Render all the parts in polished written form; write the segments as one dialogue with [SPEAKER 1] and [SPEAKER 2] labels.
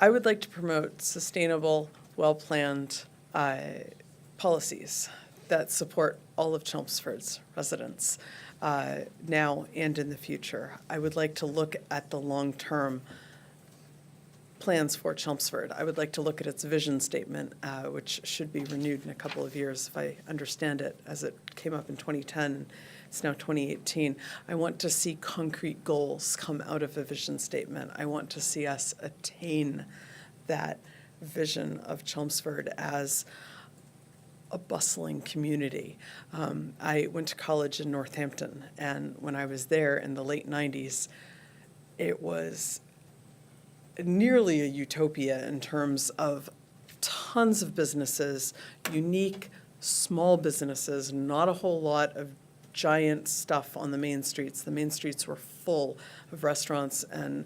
[SPEAKER 1] I would like to promote sustainable, well-planned policies that support all of Chelmsford's residents now and in the future. I would like to look at the long-term plans for Chelmsford. I would like to look at its vision statement, which should be renewed in a couple of years, if I understand it, as it came up in 2010. It's now 2018. I want to see concrete goals come out of a vision statement. I want to see us attain that vision of Chelmsford as a bustling community. I went to college in Northampton, and when I was there in the late 90s, it was nearly a utopia in terms of tons of businesses, unique small businesses, not a whole lot of giant stuff on the main streets. The main streets were full of restaurants and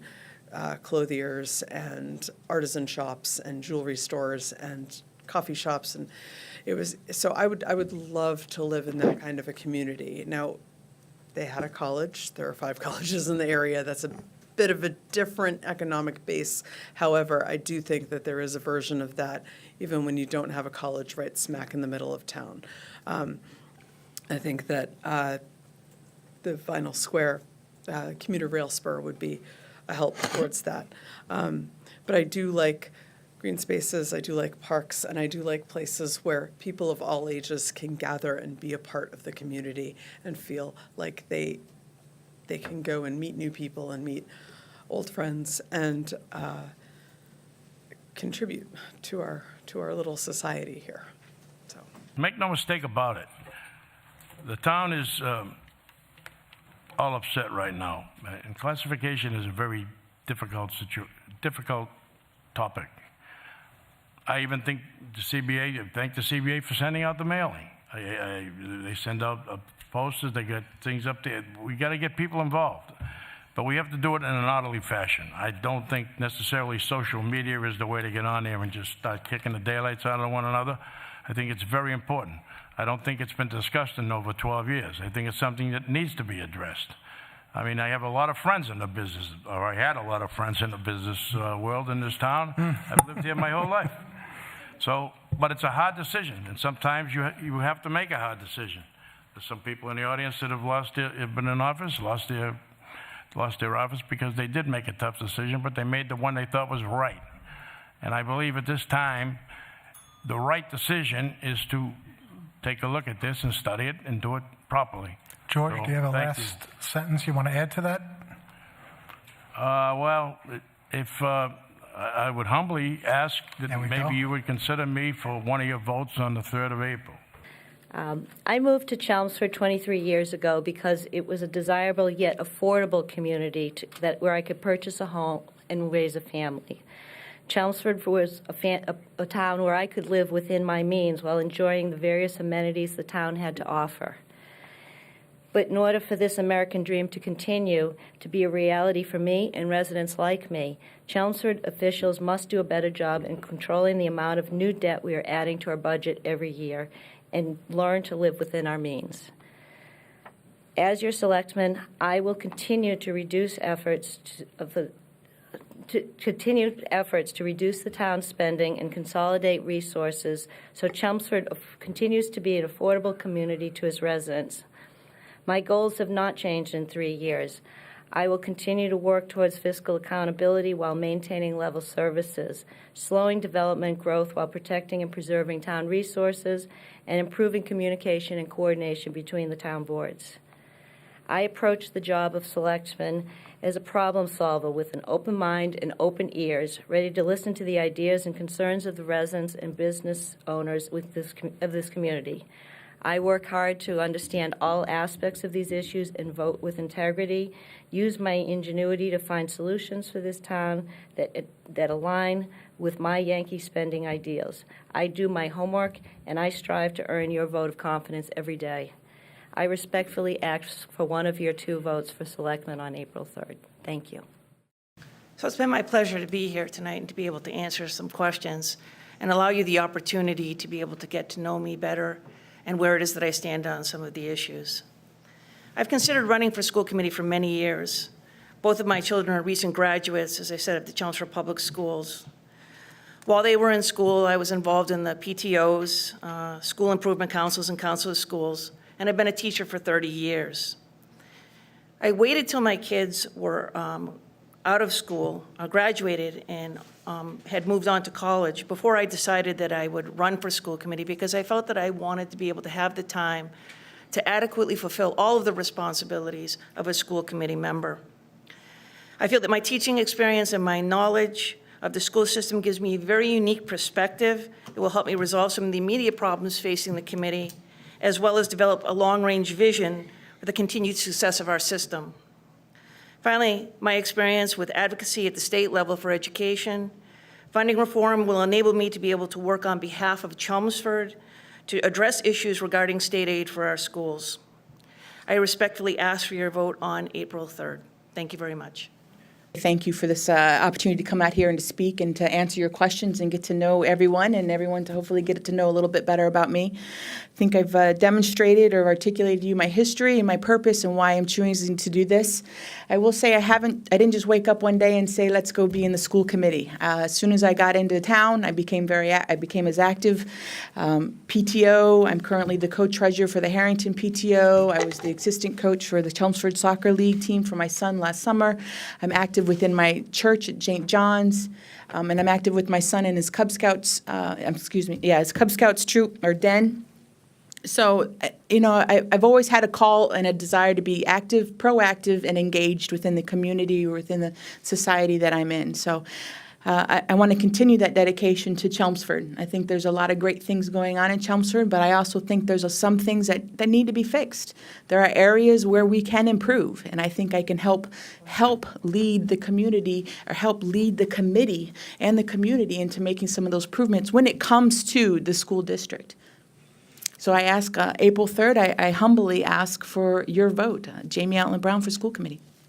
[SPEAKER 1] clothiers and artisan shops and jewelry stores and coffee shops, and it was so. I would love to live in that kind of a community. Now, they had a college. There are 5 colleges in the area. That's a bit of a different economic base. However, I do think that there is a version of that, even when you don't have a college right smack in the middle of town. I think that the Vinyl Square commuter rail spur would be a help towards that. But I do like green spaces, I do like parks, and I do like places where people of all ages can gather and be a part of the community and feel like they can go and meet new people and meet old friends and contribute to our little society here. So,
[SPEAKER 2] make no mistake about it. The town is all upset right now, and classification is a very difficult topic. I even thank the CBA for sending out the mailing. They send out posters, they get things up there. We got to get people involved, but we have to do it in an orderly fashion. I don't think necessarily social media is the way to get on there and just start kicking the daylights out of one another. I think it's very important. I don't think it's been discussed in over 12 years. I think it's something that needs to be addressed. I mean, I have a lot of friends in the business, or I had a lot of friends in the business world in this town. I've lived here my whole life. So, but it's a hard decision, and sometimes you have to make a hard decision. There's some people in the audience that have been in office, lost their office because they did make a tough decision, but they made the one they thought was right. And I believe at this time, the right decision is to take a look at this and study it and do it properly.
[SPEAKER 3] George,
[SPEAKER 2] So,
[SPEAKER 3] do you have a
[SPEAKER 2] thank
[SPEAKER 3] last sentence you want to add to that?
[SPEAKER 2] Well, if I would humbly ask that maybe you would consider me for one of your votes on the 3rd of April.
[SPEAKER 4] I moved to Chelmsford 23 years ago because it was a desirable yet affordable community where I could purchase a home and raise a family. Chelmsford was a town where I could live within my means while enjoying the various amenities the town had to offer. But in order for this American dream to continue to be a reality for me and residents like me, Chelmsford officials must do a better job in controlling the amount of new debt we are adding to our budget every year and learn to live within our means. As your selectman, I will continue to reduce efforts to reduce the town's spending and consolidate resources so Chelmsford continues to be an affordable community to its residents. My goals have not changed in 3 years. I will continue to work towards fiscal accountability while maintaining level services, slowing development growth while protecting and preserving town resources, and improving communication and coordination between the town boards. I approach the job of selectman as a problem solver with an open mind and open ears, ready to listen to the ideas and concerns of the residents and business owners of this community. I work hard to understand all aspects of these issues and vote with integrity, use my ingenuity to find solutions for this town that align with my Yankee spending ideals. I do my homework, and I strive to earn your vote of confidence every day. I respectfully ask for one of your 2 votes for selectmen on April 3rd. Thank you.
[SPEAKER 5] So it's been my pleasure to be here tonight and to be able to answer some questions and allow you the opportunity to be able to get to know me better and where it is that I stand on some of the issues. I've considered running for school committee for many years. Both of my children are recent graduates, as I said, of the Chelmsford Public Schools. While they were in school, I was involved in the PTOs, school improvement councils and council of schools, and I've been a teacher for 30 years. I waited till my kids were out of school, graduated, and had moved on to college before I decided that I would run for school committee, because I felt that I wanted to be able to have the time to adequately fulfill all of the responsibilities of a school committee member. I feel that my teaching experience and my knowledge of the school system gives me a very unique perspective that will help me resolve some of the immediate problems facing the committee, as well as develop a long-range vision for the continued success of our system. Finally, my experience with advocacy at the state level for education, funding reform will enable me to be able to work on behalf of Chelmsford to address issues regarding state aid for our schools. I respectfully ask for your vote on April 3rd. Thank you very much.
[SPEAKER 6] Thank you for this opportunity to come out here and to speak and to answer your questions and get to know everyone, and everyone to hopefully get to know a little bit better about me. I think I've demonstrated or articulated to you my history and my purpose and why I'm choosing to do this. I will say I didn't just wake up one day and say, let's go be in the school committee. As soon as I got into town, I became as active. PTO, I'm currently the co-treasurer for the Harrington PTO. I was the assistant coach for the Chelmsford Soccer League team for my son last summer. I'm active within my church at St. John's, and I'm active with my son in his Cub Scouts, his Cub Scouts troop or den. So, I've always had a call and a desire to be active, proactive, and engaged within the community or within the society that I'm in. So I want to continue that dedication to Chelmsford. I think there's a lot of great things going on in Chelmsford, but I also think there's some things that need to be fixed. There are areas where we can improve, and I think I can help lead the community or help lead the committee and the community into making some of those improvements when it comes to the school district. So I ask April 3rd, I humbly ask for your vote. Jamie Outland-Brown for school committee.